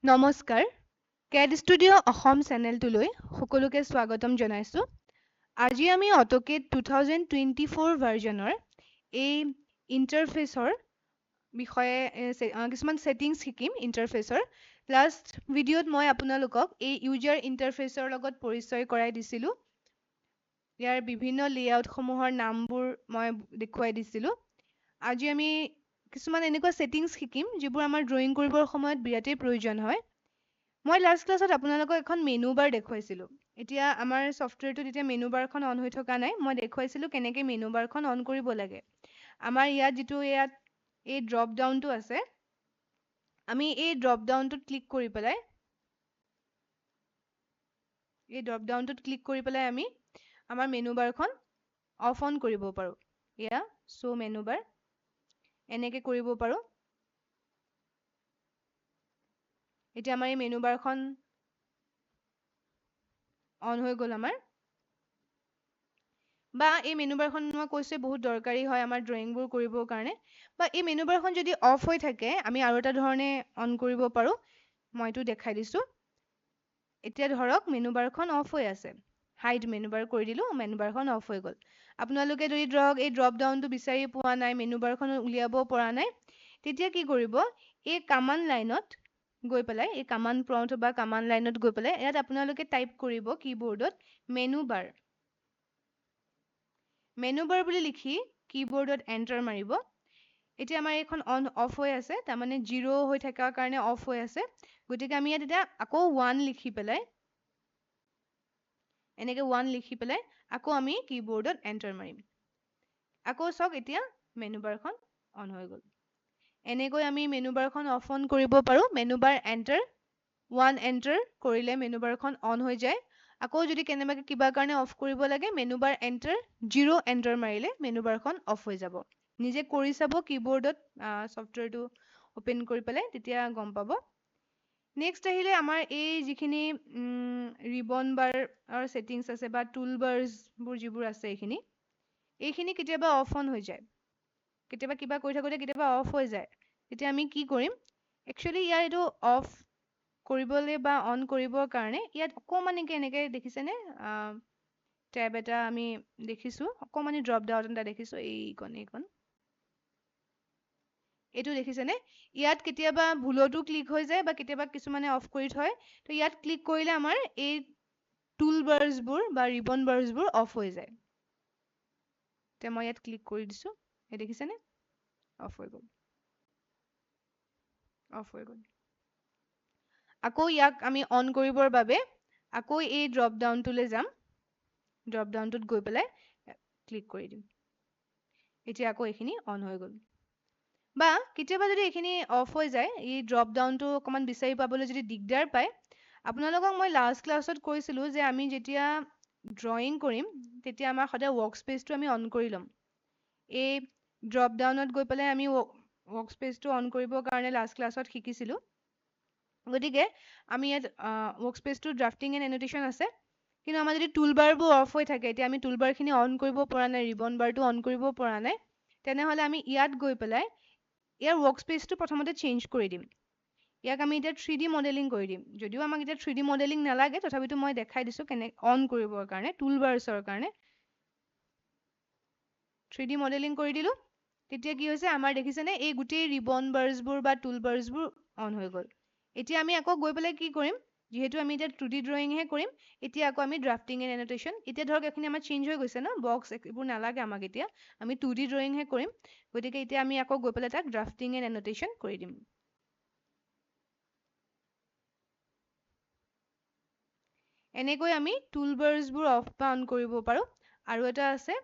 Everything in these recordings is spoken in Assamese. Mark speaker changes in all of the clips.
Speaker 1: নমস্কাৰ কেড ষ্টুডিঅ' অসম চেনেলটোলৈ সকলোকে স্বাগতম জনাইছোঁ। আজি আমি অটোকেড 2024 ভাৰ্জনৰ এই ইণ্টাৰফেচৰ বিষয়ে কিছুমান ছেটিংছ শিকিম ইণ্টাৰফেচৰ। লাষ্ট ভিডিঅ'ত মই আপোনালোকক এই ইউজাৰ ইণ্টাৰফেচৰ লগত পৰিচয় কৰাই দিছিলোঁ। ইয়াৰ বিভিন্ন লেআউটসমূহৰ নামবোৰ মই দেখুৱাই দিছিলোঁ। আজি আমি কিছুমান এনেকুৱা ছেটিংছ শিকিম যিবোৰ আমাৰ ড্ৰয়িং কৰিবৰ সময়ত বিৰাটেই প্ৰয়োজন হয়। মই লাষ্ট ক্লাছত আপোনালোকক এখন মেনু বাৰ দেখুৱাইছিলোঁ। এতিয়া আমাৰ ছফ্টৱেৰটোত এতিয়া মেনু বাৰখন অন হৈ থকা নাই। মই দেখুৱাইছিলোঁ কেনেকৈ মেনু বাৰখন অন কৰিব লাগে। আমাৰ ইয়াত এই ড্ৰপ ডাউনটো আছে, আমি এই ড্ৰপ ডাউনটোত ক্লিক কৰি পেলাই আমি আমাৰ মেনু বাৰখন অফ অন কৰিব পাৰোঁ। এয়া শ্ব' মেনু বাৰ এনেকৈ কৰিব পাৰোঁ। এতিয়া আমাৰ এই মেনু বাৰখন অন হৈ গ'ল আমাৰ। বা এই মেনু বাৰখন মই কৈছোঁ বহুত দৰকাৰী হয় আমাৰ ড্ৰয়িংবোৰ কৰিবৰ কাৰণে। বা এই মেনু বাৰখন যদি অফ হৈ থাকে আমি আৰু এটা ধৰণে অন কৰিব পাৰোঁ। মই এইটো দেখাই দিছোঁ। এতিয়া ধৰক মেনু বাৰখন অফ হৈ আছে। হাইড মেনু বাৰ কৰি দিলোঁ, মেনু বাৰখন অফ হৈ গ'ল। আপোনালোকে যদি ধৰক এই ড্ৰপ ডাউনটো বিচাৰি পোৱা নাই, মেনু বাৰখন উলিয়াব পৰা নাই, তেতিয়া কি কৰিব, এই কামাণ্ড লাইনত গৈ পেলাই, এই কামাণ্ড প্ৰম্পট বা কামাণ্ড লাইনত গৈ পেলাই ইয়াত আপোনালোকে টাইপ কৰিব কীবৰ্ডত মেনু বাৰ বুলি লিখি কীবৰ্ডত এণ্টাৰ মাৰিব। এতিয়া আমাৰ এইখন অফ হৈ আছে, তাৰমানে 0 হৈ থকাৰ কাৰণে অফ হৈ আছে। গতিকে আমি ইয়াত এতিয়া আকৌ 1 লিখি পেলাই এনেকৈ 1 লিখি পেলাই আকৌ আমি কীবৰ্ডত এণ্টাৰ মাৰিম। আকৌ চাওক এতিয়া মেনু বাৰখন অন হৈ গ'ল। এনেকৈ আমি মেনু বাৰখন অফ অন কৰিব পাৰোঁ। মেনু বাৰ এণ্টাৰ 1 এণ্টাৰ কৰিলে মেনু বাৰখন অন হৈ যায়। আকৌ যদি কেনেবাকৈ কিবা কাৰণে অফ কৰিব লাগে, মেনু বাৰ এণ্টাৰ 0 এণ্টাৰ মাৰিলে মেনু বাৰখন অফ হৈ যাব। নিজে কৰি চাব কীবৰ্ডত ছফ্টৱেৰটো অ'পেন কৰি পেলাই, তেতিয়া গম পাব। নেক্সট আহিলে আমাৰ এই যিখিনি ৰিবন বাৰৰ ছেটিংছ আছে বা টুল বাৰ্ছবোৰ যিবোৰ আছে এইখিনি কেতিয়াবা অফ অন হৈ যায়। কেতিয়াবা কিবা কৰি থাকোঁতে কেতিয়াবা অফ হৈ যায়। তেতিয়া আমি কি কৰিম, একচুৱেলি ইয়াৰ এইটো অফ কৰিবলৈ বা অন কৰিবৰ কাৰণে ইয়াত অকণমানিকৈ এনেকৈ দেখিছেনে টেব এটা আমি দেখিছোঁ, অকণমানি ড্ৰপ ডাউন এটা দেখিছোঁ, এইখন এইটো দেখিছেনে? ইয়াত কেতিয়াবা ভুলতো ক্লিক হৈ যায় বা কেতিয়াবা কিছুমানে অফ কৰি থয়। তো ইয়াত ক্লিক কৰিলে আমাৰ এই টুল বাৰ্ছবোৰ বা ৰিবন বাৰ্ছবোৰ অফ হৈ যায়। এতিয়া মই ইয়াত ক্লিক কৰি দিছোঁ, এই দেখিছেনে? অফ হৈ গ'ল। আকৌ ইয়াক আমি অন কৰিবৰ বাবে আকৌ এই ড্ৰপ ডাউনটোলৈ যাম। ড্ৰপ ডাউনটোত গৈ পেলাই ক্লিক কৰি দিম। এতিয়া আকৌ এইখিনি অন হৈ গ'ল। বা কেতিয়াবা যদি এইখিনি অফ হৈ যায়, এই ড্ৰপ ডাউনটো অকণমান বিচাৰি পাবলৈ যদি দিগদাৰ পায়, আপোনালোকক মই লাষ্ট ক্লাছত কৈছিলোঁ যে আমি যেতিয়া ড্ৰয়িং কৰিম, তেতিয়া আমাৰ সদায় ৱৰ্ক স্পেচটো আমি অন কৰি ল'ম। এই ড্ৰপ ডাউনত গৈ পেলাই আমি ৱৰ্ক স্পেচটো অন কৰিবৰ কাৰণে লাষ্ট ক্লাছত শিকিছিলোঁ। গতিকে আমি ইয়াত ৱৰ্ক স্পেচটো ড্ৰাফটিং এণ্ড এন'টেশ্যন আছে। কিন্তু আমাৰ যদি টুল বাৰবোৰ অফ হৈ থাকে, এতিয়া আমি টুল বাৰখিনি অন কৰিব পৰা নাই, ৰিবন বাৰটো অন কৰিব পৰা নাই, তেনেহ'লে আমি ইয়াত গৈ পেলাই ইয়াৰ ৱৰ্ক স্পেচটো প্ৰথমতে চেঞ্জ কৰি দিম। ইয়াক আমি এতিয়া 3D মডেলিং কৰি দিম। যদিও আমাক এতিয়া 3D মডেলিং নালাগে, তথাপিতো মই দেখাই দিছোঁ অন কৰিবৰ কাৰণে, টুল বাৰ্ছৰ কাৰণে 3D মডেলিং কৰি দিলোঁ। তেতিয়া কি হৈছে, আমাৰ দেখিছেনে এই গোটেই ৰিবন বাৰ্ছবোৰ বা টুল বাৰ্ছবোৰ অন হৈ গ'ল। এতিয়া আমি আকৌ গৈ পেলাই কি কৰিম, যিহেতু আমি এতিয়া 2D ড্ৰয়িংহে কৰিম, এতিয়া আকৌ আমি ড্ৰাফটিং এণ্ড এন'টেশ্যন, এতিয়া ধৰক এইখিনি আমাৰ চেঞ্জ হৈ গৈছে ন, বক্স এইবোৰ নালাগে আমাক এতিয়া, আমি 2D ড্ৰয়িংহে কৰিম। গতিকে এতিয়া আমি আকৌ গৈ পেলাই তাক ড্ৰাফটিং এণ্ড এন'টেশ্যন কৰি দিম। এনেকৈ আমি টুল বাৰ্ছবোৰ অফ বা অন কৰিব পাৰোঁ। আৰু এটা আছে,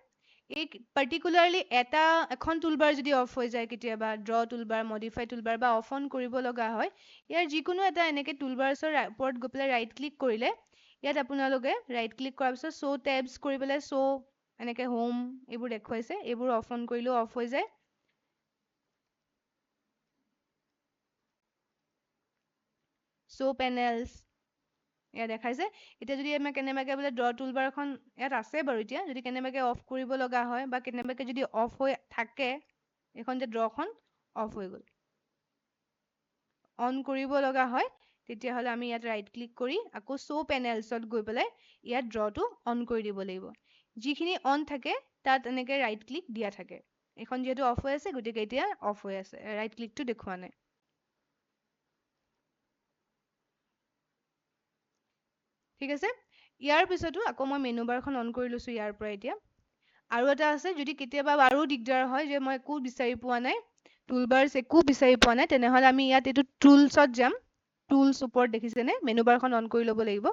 Speaker 1: এই পাৰ্টিকুলাৰলি এখন টুলবাৰ যদি অফ হৈ যায় কেতিয়াবা, ড্ৰ টুলবাৰ, মডিফাই টুলবাৰ বা অফ অন কৰিব লগা হয়, ইয়াৰ যিকোনো এটা এনেকৈ টুলবাৰ্ছৰ ওপৰত গৈ পেলাই ৰাইট ক্লিক কৰিলে, ইয়াত আপোনালোকে ৰাইট ক্লিক কৰাৰ পিছত শ্ব' টেবছ কৰি পেলাই এনেকৈ হোম এইবোৰ দেখুৱাইছে, এইবোৰ অফ অন কৰিলেও অফ হৈ যায়। শ্ব' পেনেলছ এয়া দেখাইছে। এতিয়া যদি আমি কেনেবাকৈ বোলে ড্ৰ টুলবাৰখন ইয়াত আছে বাৰু, এতিয়া যদি কেনেবাকৈ অফ কৰিব লগা হয় বা কেনেবাকৈ যদি অফ হৈ থাকে, এইখন যে ড্ৰখন অফ হৈ গ'ল। অন কৰিব লগা হয়, তেতিয়াহ'লে আমি ইয়াত ৰাইট ক্লিক কৰি আকৌ show panelsত গৈ পেলাই ইয়াত ড্ৰটো অন কৰি দিব লাগিব যিখিনি অন থাকে তাত এনেকে ৰাইট ক্লিক দিয়া থাকে এখন যেহেতু অফ হৈ আছে গতিকে এতিয়া অফ হৈ আছে ৰাইট ক্লিকটো দেখুৱা নাই ঠিক আছে ইয়াৰ পিছতো আকৌ মই মেনু বাৰখন অন কৰি লৈছো ইয়াৰ পৰা এতিয়া আৰু এটা আছে যদি কেতিয়াবা আৰু দিগদাৰ হয় যে মই একো বিচাৰি পোৱা নাই টুলবাৰ্ছ একো বিচাৰি পোৱা নাই তেনেহ'লে আমি ইয়াত এইটো টুলছত যাম টুলছ ওপৰত দেখিছেনে মেনু বাৰখন অন কৰি ল'ব লাগিব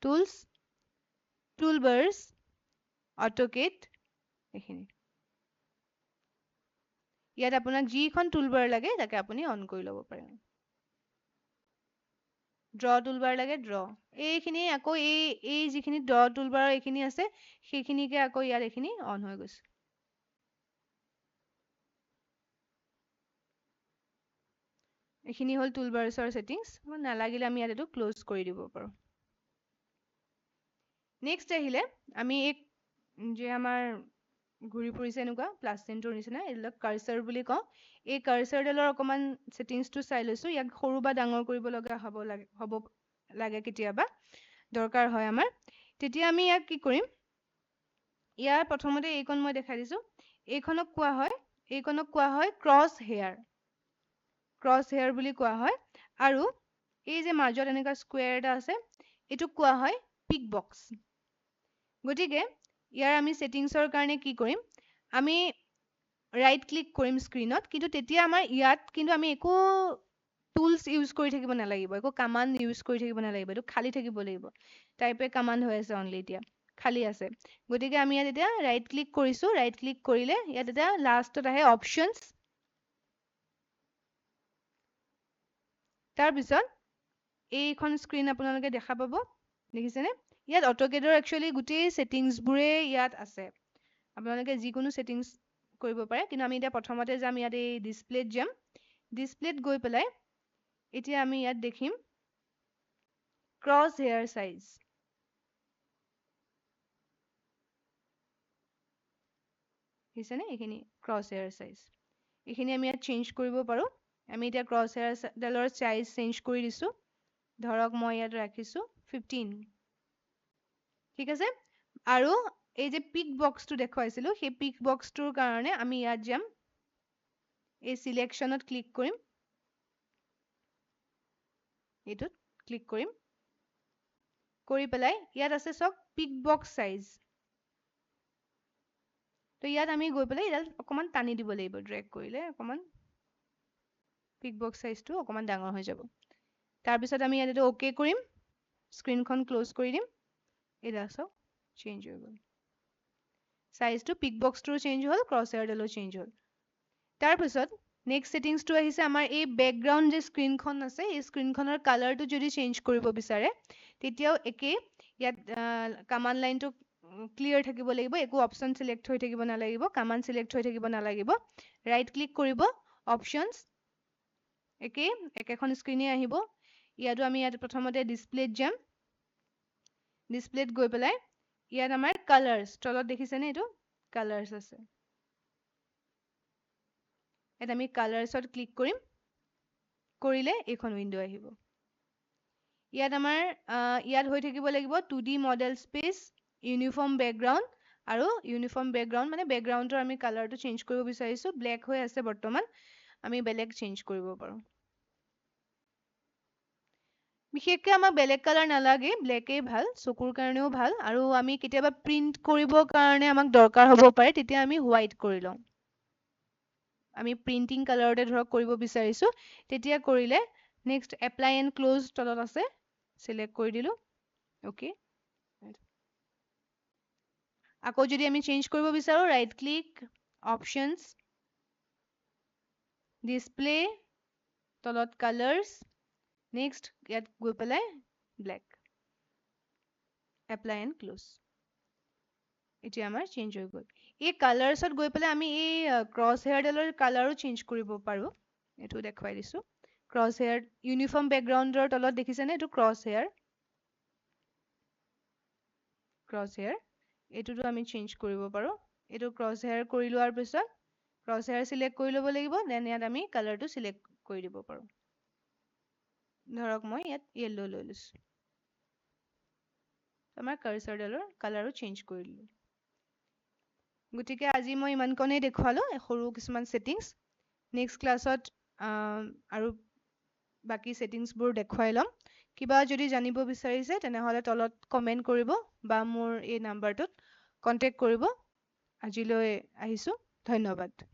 Speaker 1: টুলছ টুলবাৰ্ছ অটোকেড এইখিনি ইয়াত আপোনাক যিখন টুলবাৰ লাগে তাকে আপুনি অন কৰি ল'ব পাৰে ড্ৰ টুলবাৰ লাগে ড্ৰ এইখিনি আকৌ এই যিখিনি ড্ৰ টুলবাৰৰ এইখিনি আছে সেইখিনিকে আকৌ ইয়াত এইখিনি অন হৈ গৈছে এইখিনি হ'ল টুলবাৰ্ছৰ ছেটিংছ নালাগিলে আমি ইয়াত এইটো ক্লোজ কৰি দিব পাৰোঁ নেক্সট আহিলে আমি এই যে আমাৰ ঘূৰি ফুৰিছে এনেকুৱা প্লাছ চিনটোৰ নিচিনা এইবিলাক কাৰ্চাৰ বুলি কওঁ এই কাৰ্চাৰডালৰ অকণমান ছেটিংছটো চাই লৈছোঁ ইয়াক সৰু বা ডাঙৰ কৰিব লগা হ'ব লাগে কেতিয়াবা দৰকাৰ হয় আমাৰ তেতিয়া আমি ইয়াক কি কৰিম ইয়াৰ প্ৰথমতে এইখন মই দেখাই দিছোঁ এইখনক কোৱা হয় ক্ৰছ হেয়াৰ বুলি কোৱা হয় আৰু এই যে মাজত এনেকুৱা স্কুৱেৰ এটা আছে এইটোক কোৱা হয় পিক বক্স গতিকে ইয়াৰ আমি ছেটিংছৰ কাৰণে কি কৰিম আমি ৰাইট ক্লিক কৰিম স্ক্ৰীনত কিন্তু তেতিয়া আমাৰ ইয়াত কিন্তু আমি একো টুলছ ইউজ কৰি থাকিব নালাগিব একো কামাণ্ড ইউজ কৰি থাকিব নালাগিব এইটো খালী থাকিব লাগিব টাইপে কামাণ্ড হৈ আছে অনলি এতিয়া খালী আছে গতিকে আমি ইয়াত এতিয়া ৰাইট ক্লিক কৰিছোঁ ৰাইট ক্লিক কৰিলে ইয়াত এতিয়া লাষ্টত আহে অপশ্যনছ তাৰপিছত এইখন স্ক্ৰীন আপোনালোকে দেখা পাব দেখিছেনে ইয়াত অটোকেডৰ একচুৱেলি গোটেই ছেটিংছবোৰে ইয়াত আছে আপোনালোকে যিকোনো ছেটিংছ কৰিব পাৰে কিন্তু আমি এতিয়া প্ৰথমতে যাম ইয়াত এই ডিছপ্লেত যাম ডিছপ্লেত গৈ পেলাই এতিয়া আমি ইয়াত দেখিম ক্ৰছ হেয়াৰ সাইজ দেখিছেনে এইখিনি ক্ৰছ হেয়াৰ সাইজ এইখিনি আমি ইয়াত চেঞ্জ কৰিব পাৰোঁ আমি এতিয়া ক্ৰছ হেয়াৰডালৰ সাইজ চেঞ্জ কৰি দিছোঁ ধৰক মই ইয়াত ৰাখিছোঁ 15 ঠিক আছে আৰু এই যে পিক বক্সটো দেখুৱাইছিলোঁ সেই পিক বক্সটোৰ কাৰণে আমি ইয়াত যাম এই সিলেকশ্যনত ক্লিক কৰিম এইটোত ক্লিক কৰিম কৰি পেলাই ইয়াত আছে চাওক পিক বক্স সাইজ তো ইয়াত আমি গৈ পেলাই এডাল অকমান টানি দিব লাগিব ড্ৰেগ কৰিলে অকমান পিক বক্স সাইজটো অকমান ডাঙৰ হৈ যাব তাৰপিছত আমি ইয়াত এইটো ওকে কৰিম স্ক্ৰীনখন ক্লোজ কৰি দিম এডাল চাওক চেঞ্জ হৈ গ'ল সাইজটো পিক বক্সটোৰো চেঞ্জ হ'ল ক্ৰছ হেয়াৰডালো চেঞ্জ হ'ল তাৰপিছত নেক্সট ছেটিংছটো আহিছে আমাৰ এই বেকগ্ৰাউণ্ড যে স্ক্ৰীনখন আছে এই স্ক্ৰীনখনৰ কালাৰটো যদি চেঞ্জ কৰিব বিচাৰে তেতিয়াও একেই ইয়াত কামাণ্ড লাইনটো ক্লিয়াৰ থাকিব লাগিব একো অপশ্যন চিলেক্ট হৈ থাকিব নালাগিব কামাণ্ড চিলেক্ট হৈ থাকিব নালাগিব ৰাইট ক্লিক কৰিব অপশ্যনছ একেখন স্ক্ৰীনে আহিব ইয়াতো আমি ইয়াত প্ৰথমতে ডিছপ্লেত যাম ডিছপ্লেত গৈ পেলাই ইয়াত আমাৰ কালাৰ্ছ তলত দেখিছেনে এইটো কালাৰ্ছ আছে ইয়াত আমি কালাৰ্ছত ক্লিক কৰিম কৰিলে এইখন উইণ্ড' আহিব ইয়াত আমাৰ ইয়াত হৈ থাকিব লাগিব 2D model space uniform background আৰু ইউনিফৰ্ম বেকগ্ৰাউণ্ড মানে বেকগ্ৰাউণ্ডৰ আমি কালাৰটো চেঞ্জ কৰিব বিচাৰিছোঁ ব্লেক হৈ আছে বৰ্তমান আমি বেলেগ চেঞ্জ কৰিব পাৰোঁ বিশেষকৈ আমাক বেলেগ কালাৰ নালাগে ব্লেকেই ভাল চকুৰ কাৰণেও ভাল আৰু আমি কেতিয়াবা প্ৰিণ্ট কৰিবৰ কাৰণে আমাক দৰকাৰ হ'ব পাৰে তেতিয়া আমি হোৱাইট কৰি লওঁ আমি প্ৰিণ্টিং কালাৰতে ধৰক কৰিব বিচাৰিছোঁ তেতিয়া কৰিলে নেক্সট এপ্লাই এণ্ড ক্লোজ তলত আছে চিলেক্ট কৰি দিলোঁ অ'কে আকৌ যদি আমি চেঞ্জ কৰিব বিচাৰোঁ ৰাইট ক্লিক অপশ্যনছ ডিছপ্লে তলত কালাৰ্ছ নেক্সট ইয়াত গৈ পেলাই ব্লেক এপ্লাই এণ্ড ক্লোজ এতিয়া আমাৰ চেঞ্জ হৈ গ'ল এই কালাৰ্ছত গৈ পেলাই আমি এই ক্ৰছ হেয়াৰডালৰ কালাৰো চেঞ্জ কৰিব পাৰোঁ এইটো দেখুৱাই দিছোঁ ক্ৰছ হেয়াৰ ইউনিফৰ্ম বেকগ্ৰাউণ্ডৰ তলত দেখিছেনে এইটো ক্ৰছ হেয়াৰ এইটোতো আমি চেঞ্জ কৰিব পাৰোঁ এইটো ক্ৰছ হেয়াৰ কৰি লোৱাৰ পিছত ক্ৰছ হেয়াৰ চিলেক্ট কৰি ল'ব লাগিব দেন ইয়াত আমি কালাৰটো চিলেক্ট কৰি দিব পাৰোঁ ধৰক মই ইয়াত য়েল্লো লৈ লৈছোঁ। আমাৰ কাৰ্চৰডালৰ কালাৰো চেঞ্জ কৰি দিলোঁ। গতিকে আজি মই ইমানকণেই দেখুৱালোঁ সৰু কিছুমান ছেটিংছ। নেক্সট ক্লাছত আৰু বাকী ছেটিংছবোৰ দেখুৱাই ল'ম। কিবা যদি জানিব বিচাৰিছে তেনেহ'লে তলত কমেণ্ট কৰিব বা মোৰ এই নাম্বাৰটোত কণ্টেক্ট কৰিব। আজিলৈ আহিছোঁ, ধন্যবাদ।